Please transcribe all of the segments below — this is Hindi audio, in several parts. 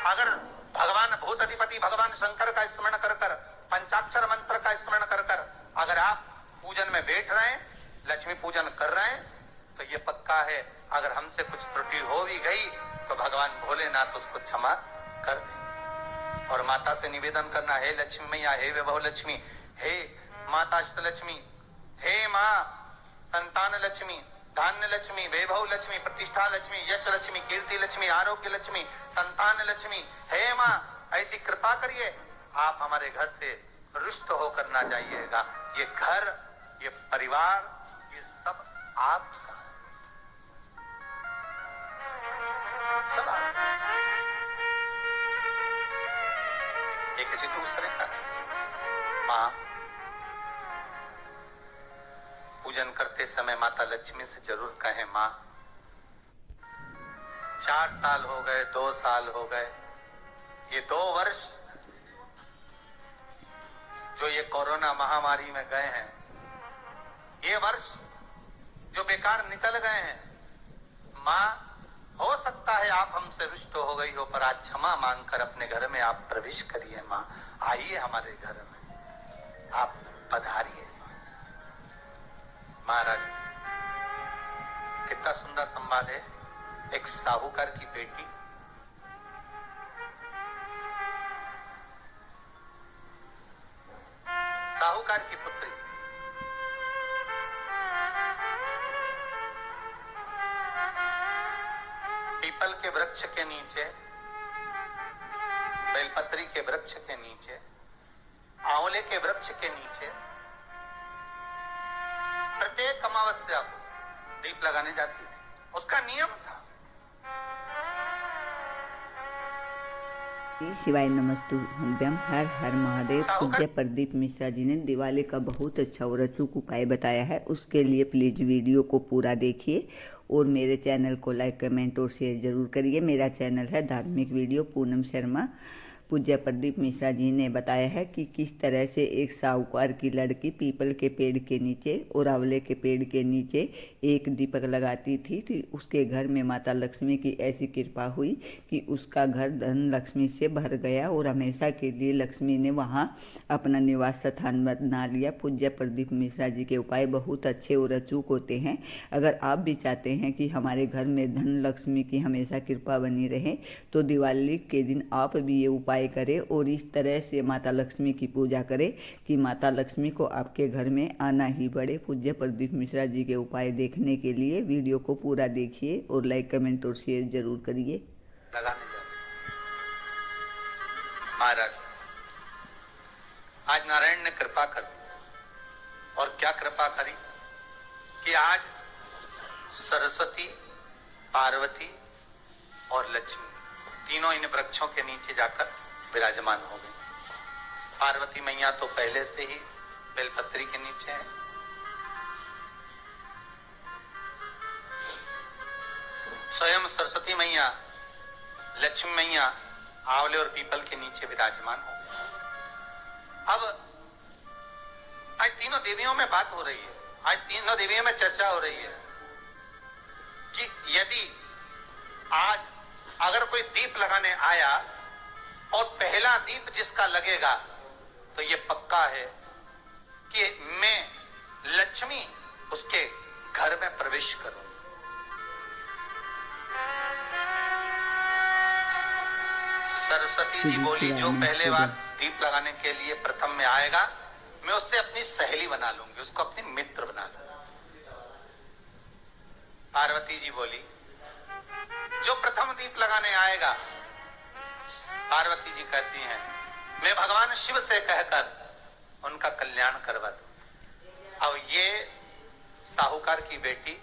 अगर भगवान भूत अधिपति भगवान शंकर का स्मरण कर कर, पंचाक्षर मंत्र का स्मरण कर कर अगर आप पूजन में बैठ रहे हैं, लक्ष्मी पूजन कर रहे हैं, तो ये पक्का है अगर हमसे कुछ त्रुटि हो भी गई तो भगवान भोलेनाथ उसको क्षमा कर दे। और माता से निवेदन करना, हे लक्ष्मी मैया, हे वैभव लक्ष्मी, हे माता अष्टलक्ष्मी, हे माँ संतान लक्ष्मी, धान्य लक्ष्मी, वैभव लक्ष्मी, प्रतिष्ठा लक्ष्मी, यश लक्ष्मी, कीर्ति लक्ष्मी, आरोग्य लक्ष्मी, संतान लक्ष्मी, हे माँ ऐसी कृपा करिए, आप हमारे घर से रुष्ट होकर ना जाइएगा। ये घर, ये परिवार, ये सब आपका, सब आपका। ये किसी दूसरे का नहीं। माँ पूजन करते समय माता लक्ष्मी से जरूर कहें, माँ 4 साल हो गए, 2 साल हो गए, ये 2 वर्ष जो ये कोरोना महामारी में गए हैं, ये वर्ष जो बेकार निकल गए हैं, माँ हो सकता है आप हमसे रुष्ट हो गई हो, पर आज क्षमा मांगकर अपने घर में आप प्रवेश करिए। माँ आइए हमारे घर में, आप पधारिए। महाराज कितना सुंदर संवाद है। एक साहूकार की बेटी साहूकार की पुत्री पीपल के वृक्ष के नीचे, बेलपत्री के वृक्ष के नीचे, आंवले के वृक्ष के नीचे प्रत्येक अमावस्या को दीप लगाने जाती थी। उसका नियम था। शिवाय नमस्तु भ्यम हर हर महादेव। पूज्य प्रदीप मिश्रा जी ने दिवाली का बहुत अच्छा और अचूक उपाय बताया है। उसके लिए प्लीज़ वीडियो को पूरा देखिए और मेरे चैनल को लाइक कमेंट और शेयर जरूर करिए। मेरा चैनल है धार्मिक वीडियो पूनम शर्मा। पूज्य प्रदीप मिश्रा जी ने बताया है कि किस तरह से एक साहूकार की लड़की पीपल के पेड़ के नीचे और आंवले के पेड़ के नीचे एक दीपक लगाती थी तो उसके घर में माता लक्ष्मी की ऐसी कृपा हुई कि उसका घर धन लक्ष्मी से भर गया और हमेशा के लिए लक्ष्मी ने वहाँ अपना निवास स्थान बना लिया। पूज्य प्रदीप मिश्रा जी के उपाय बहुत अच्छे और अचूक होते हैं। अगर आप भी चाहते हैं कि हमारे घर में धन लक्ष्मी की हमेशा कृपा बनी रहे तो दिवाली के दिन आप भी ये उपाय करें और इस तरह से माता लक्ष्मी की पूजा करें कि माता लक्ष्मी को आपके घर में आना ही पड़े। पूज्य प्रदीप मिश्रा जी के उपाय देखने के लिए वीडियो को पूरा देखिए और लाइक कमेंट और शेयर जरूर करिए। महाराज आज नारायण ने कृपा कर दी, और क्या कृपा करी कि आज सरस्वती, पार्वती और लक्ष्मी तीनों इन वृक्षों के नीचे जाकर विराजमान हो गई। पार्वती मैया तो पहले से ही बेलपत्री के नीचे है, स्वयं सरस्वती मैया, लक्ष्मी मैया आंवले और पीपल के नीचे विराजमान हो गई। अब आज तीनों देवियों में बात हो रही है, आज तीनों देवियों में चर्चा हो रही है कि यदि आज अगर कोई दीप लगाने आया और पहला दीप जिसका लगेगा तो ये पक्का है कि मैं लक्ष्मी उसके घर में प्रवेश करूं। सरस्वती जी बोली, जो पहले बार दीप लगाने के लिए प्रथम में आएगा मैं उससे अपनी सहेली बना लूंगी, उसको अपनी मित्र बना लूंगी। पार्वती जी बोली, जो प्रथम दीप लगाने आएगा, पार्वती जी कहती हैं मैं भगवान शिव से कहकर उनका कल्याण करवा दूं। अब ये साहूकार की बेटी,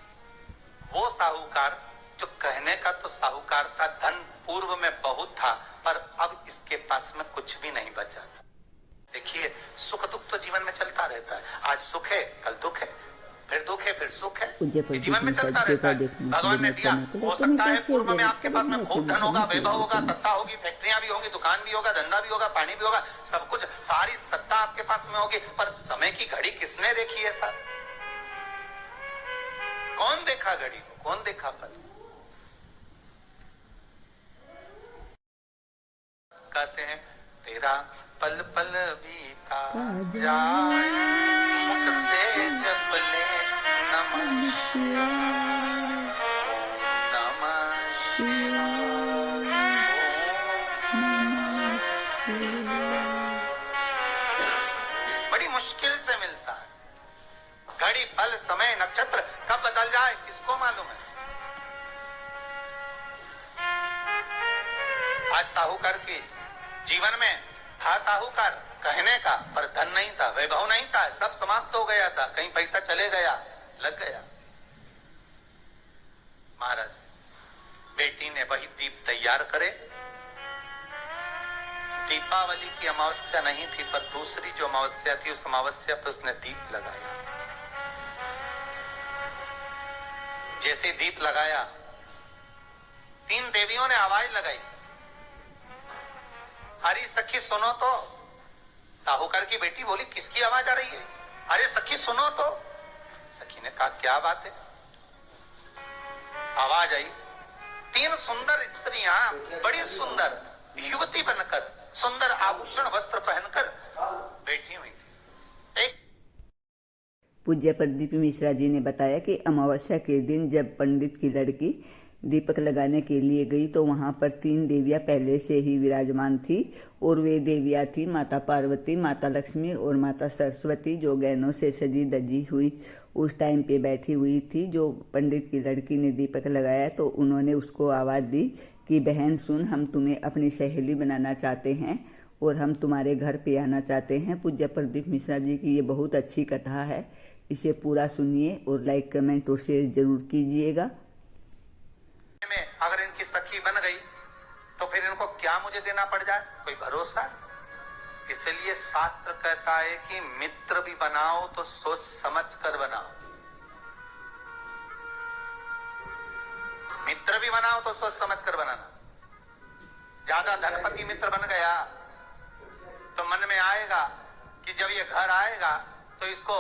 वो साहूकार जो कहने का तो साहूकार था, धन पूर्व में बहुत था पर अब इसके पास में कुछ भी नहीं बचा था। देखिए सुख दुख तो जीवन में चलता रहता है, आज सुख है कल दुख है, फिर दुख है फिर सुख है, जीवन में चलता रहता है। भगवान ने दिया, हो सकता है पूर्व में आपके पास में खूब धन होगा, वैभव होगा, सत्ता होगी, फैक्ट्रियां भी होगी, दुकान भी होगा, धंधा भी होगा, पानी भी होगा, सब कुछ, सारी सत्ता आपके पास में होगी, पर समय की घड़ी किसने देखी है सर? कौन देखा घड़ी को, कौन देखा पल? कहते हैं तेरा पल पल बीता जाए मुख से जप ले नमः बड़ी मुश्किल से मिलता है। घड़ी पल समय नक्षत्र कब बदल जाए किसको मालूम है। आज साहूकार के जीवन में था साहूकार कहने का, पर धन नहीं था, वैभव नहीं था, सब समाप्त हो गया था, कहीं पैसा चले गया, लग गया। महाराज बेटी ने वही दीप तैयार करे। दीपावली की अमावस्या नहीं थी, पर दूसरी जो अमावस्या थी उस अमावस्या पर उसने दीप लगाया। जैसे दीप लगाया 3 देवियों ने आवाज लगाई, अरे सखी सुनो तो। साहूकार की बेटी बोली किसकी आवाज आ रही है? अरे सखी सुनो तो। सखी ने कहा क्या बात है? आवाज आई, 3 सुंदर स्त्रियां बड़ी सुंदर युवती बनकर सुंदर आभूषण वस्त्र पहनकर बैठी हुई थी। एक पूज्य प्रदीप मिश्रा जी ने बताया कि अमावस्या के दिन जब पंडित की लड़की दीपक लगाने के लिए गई तो वहां पर 3 देवियां पहले से ही विराजमान थी और वे देवियां थी माता पार्वती, माता लक्ष्मी और माता सरस्वती, जो गहनों से सजी धजी हुई उस टाइम पे बैठी हुई थी। जो पंडित की लड़की ने दीपक लगाया तो उन्होंने उसको आवाज़ दी कि बहन सुन, हम तुम्हें अपनी सहेली बनाना चाहते हैं और हम तुम्हारे घर पे आना चाहते हैं। पूज्य प्रदीप मिश्रा जी की ये बहुत अच्छी कथा है, इसे पूरा सुनिए और लाइक कमेंट और शेयर जरूर कीजिएगा। में अगर इनकी सखी बन गई तो फिर इनको क्या मुझे देना पड़ जाए, कोई भरोसा? इसलिए शास्त्र कहता है कि मित्र भी बनाओ तो सोच समझ कर बनाओ। मित्र भी बनाओ तो सोच समझ कर बनाना। ज्यादा धनपति मित्र बन गया तो मन में आएगा कि जब ये घर आएगा तो इसको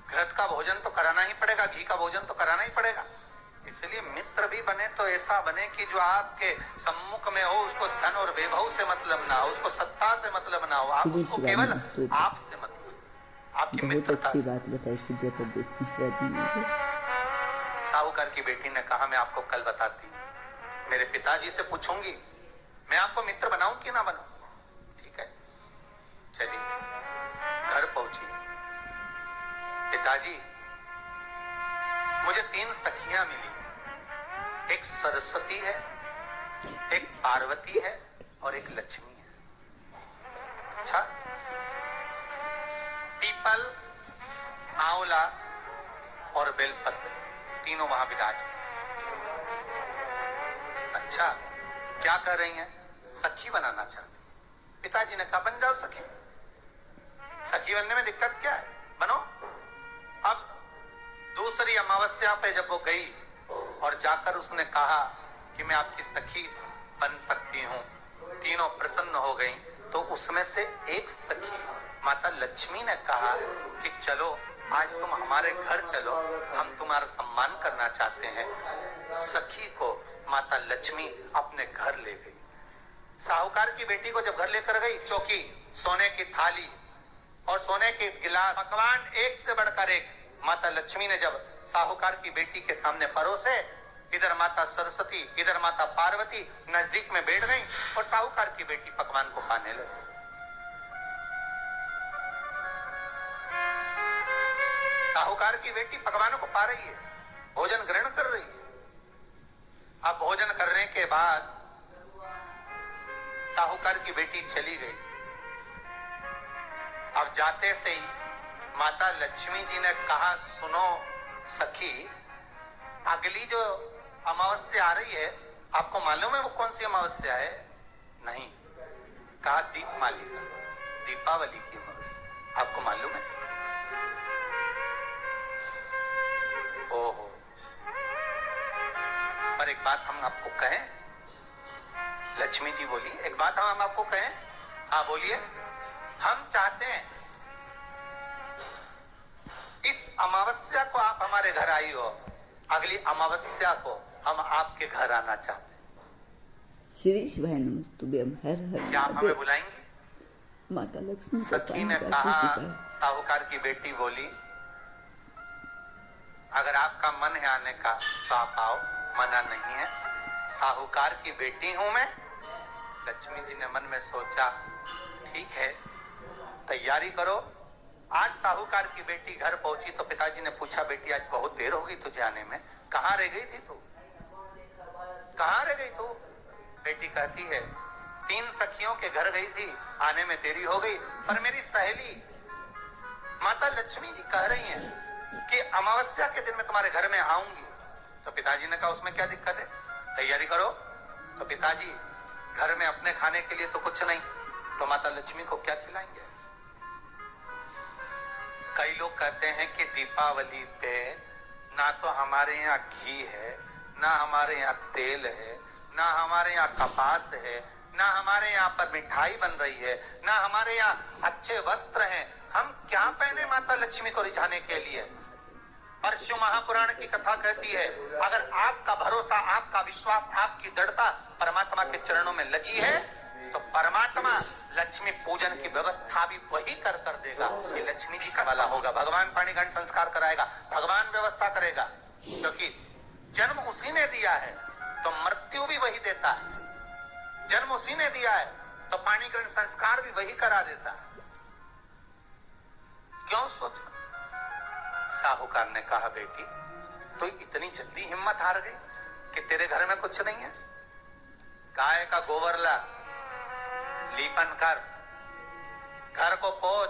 घृत का भोजन तो कराना ही पड़ेगा, घी का भोजन तो कराना ही पड़ेगा। इसलिए मित्र भी बने तो ऐसा बने कि जो आपके सम्मुख में हो, उसको धन और वैभव से मतलब ना हो, उसको सत्ता से मतलब ना हो, आप उसको केवल आपसे मतलब, आपकी बहुत अच्छी बात बताई पूज्य प्रदीप मिश्रा जी ने। साहूकार की बेटी ने कहा मैं आपको कल बताती, मेरे पिताजी से पूछूंगी मैं आपको मित्र बनाऊं कि ना बनाऊं। ठीक है, चलिए घर पहुंची। पिताजी मुझे 3 सखियां मिली, एक सरस्वती है, एक पार्वती है और एक लक्ष्मी है। अच्छा, पीपल, आंवला और बेलपत्र तीनों वहां विराजमान। अच्छा, क्या कर रही हैं? सखी बनाना चाहती। पिताजी ने कहा बन जाओ सखी। सखी बनने में दिक्कत क्या है, बनो। अब दूसरी अमावस्या पे जब वो गई और जाकर उसने कहा कि मैं आपकी सखी बन सकती हूँ, तीनों प्रसन्न हो गई। तो उसमें से एक सखी माता लक्ष्मी ने कहा कि चलो आज तुम हमारे घर चलो, हम तुम्हारा सम्मान करना चाहते हैं। सखी को माता लक्ष्मी अपने घर ले गई। साहूकार की बेटी को जब घर लेकर गई, चौकी, सोने की थाली और सोने के गिलास, पकवान एक से बढ़कर एक माता लक्ष्मी ने जब साहूकार की बेटी के सामने परोसे, इधर माता सरस्वती इधर माता पार्वती नजदीक में बैठ गई और साहूकार की बेटी पकवान को खाने लगी। साहूकार की बेटी पकवानों को पा रही है, भोजन ग्रहण कर रही है। अब भोजन करने के बाद साहूकार की बेटी चली गई। अब जाते से ही माता लक्ष्मी जी ने कहा सुनो सखी, अगली जो अमावस्या आ रही है आपको मालूम है वो कौन सी अमावस्या है? नहीं। कहा दीपमालिका, दीपावली की अमावस्या आपको मालूम है? ओहो, पर एक बात हम आपको कहें। लक्ष्मी जी बोली एक बात हम आपको कहें। हाँ बोलिए। हम चाहते हैं इस अमावस्या को आप हमारे घर आई हो, अगली अमावस्या को हम आपके घर आना चाहते हैं। शिरीष भाई नमस्तुभ्यम, हर हर क्या आप हमें महादेव। बुलाएंगे? माता लक्ष्मी का सखी ने पानी कहा, का चुका है। साहूकार की बेटी बोली, अगर आपका मन है आने का तो आप आओ, मना नहीं है। साहूकार की बेटी हूं मैं। लक्ष्मी जी ने मन में सोचा, ठीक है, तैयारी करो। आज साहूकार की बेटी घर पहुंची तो पिताजी ने पूछा, बेटी आज बहुत देर हो गई तुझे आने में, कहाँ रह गई थी तू? कहाँ रह गई तू? बेटी कहती है, 3 सखियों के घर गई थी, आने में देरी हो गई, पर मेरी सहेली माता लक्ष्मी जी कह रही हैं कि अमावस्या के दिन मैं तुम्हारे घर में आऊंगी। तो पिताजी ने कहा, उसमें क्या दिक्कत है, तैयारी करो। तो पिताजी, घर में अपने खाने के लिए तो कुछ नहीं, तो माता लक्ष्मी को क्या खिलाएंगे? कई लोग कहते हैं कि दीपावली पे ना तो हमारे यहाँ घी है, ना हमारे यहाँ तेल है, ना हमारे यहाँ कपास है, ना हमारे यहाँ पर मिठाई बन रही है, ना हमारे यहाँ अच्छे वस्त्र हैं। हम क्या पहने माता लक्ष्मी को रिझाने के लिए? परशु महापुराण की कथा कहती है, अगर आपका भरोसा, आपका विश्वास, आपकी दृढ़ता परमात्मा के चरणों में लगी है तो परमात्मा लक्ष्मी पूजन की व्यवस्था भी वही कर देगा। ये लक्ष्मी जी का वाला होगा। भगवान पाणिग्रहण संस्कार कराएगा, भगवान व्यवस्था करेगा, क्योंकि जन्म उसी ने दिया है तो मृत्यु भी वही देता है। जन्म उसी ने दिया है तो पाणिग्रहण संस्कार भी वही करा देता है। क्यों सोचा? साहूकार ने कहा, बेटी तो इतनी जल्दी हिम्मत हार गई कि तेरे घर में कुछ नहीं है? गाय का गोबर ला, लीपन कर, घर को पोंछ,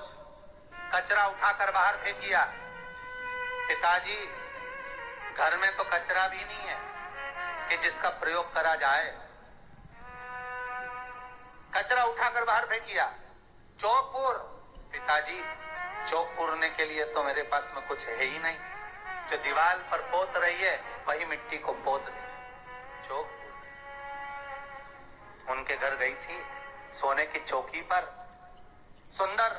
कचरा उठाकर बाहर फेंकिया। पिताजी, घर में तो कचरा भी नहीं है कि जिसका प्रयोग करा जाए। कचरा उठाकर बाहर फेंकिया। चौक, पिताजी चौक पूरने के लिए तो मेरे पास में कुछ है ही नहीं, जो दीवार पर पोत रही है वही मिट्टी को पोत दे। चौक उनके घर गई थी, सोने की चौकी पर सुंदर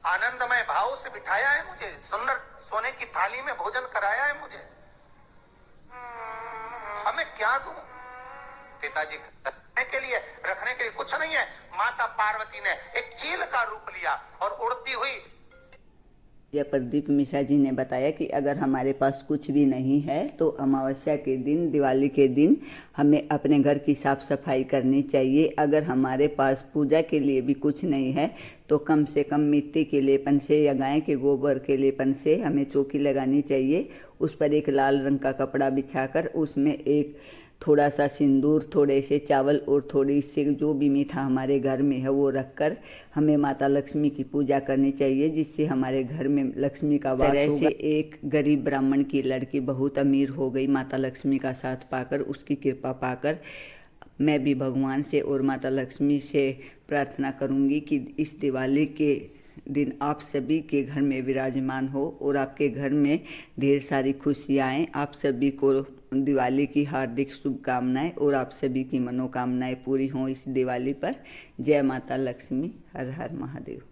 आनंदमय भाव से बिठाया है मुझे, सुंदर सोने की थाली में भोजन कराया है मुझे, हमें क्या दूं? पिताजी रखने के लिए कुछ नहीं है। माता पार्वती ने एक चील का रूप लिया और उड़ती हुई। यह प्रदीप मिश्रा जी ने बताया कि अगर हमारे पास कुछ भी नहीं है तो अमावस्या के दिन, दिवाली के दिन हमें अपने घर की साफ सफाई करनी चाहिए। अगर हमारे पास पूजा के लिए भी कुछ नहीं है तो कम से कम मिट्टी के लेपन से या गाय के गोबर के लेपन से हमें चौकी लगानी चाहिए। उस पर एक लाल रंग का कपड़ा बिछाकर उसमें एक थोड़ा सा सिंदूर, थोड़े से चावल और थोड़ी से जो भी मीठा हमारे घर में है वो रखकर हमें माता लक्ष्मी की पूजा करनी चाहिए, जिससे हमारे घर में लक्ष्मी का वास होगा। ऐसे एक गरीब ब्राह्मण की लड़की बहुत अमीर हो गई माता लक्ष्मी का साथ पाकर, उसकी कृपा पाकर। मैं भी भगवान से और माता लक्ष्मी से प्रार्थना करूंगी कि इस दिवाली के दिन आप सभी के घर में विराजमान हो और आपके घर में ढेर सारी खुशियाँ आएँ। आप सभी को दिवाली की हार्दिक शुभकामनाएं और आप सभी की मनोकामनाएं पूरी हों इस दिवाली पर। जय माता लक्ष्मी, हर हर महादेव।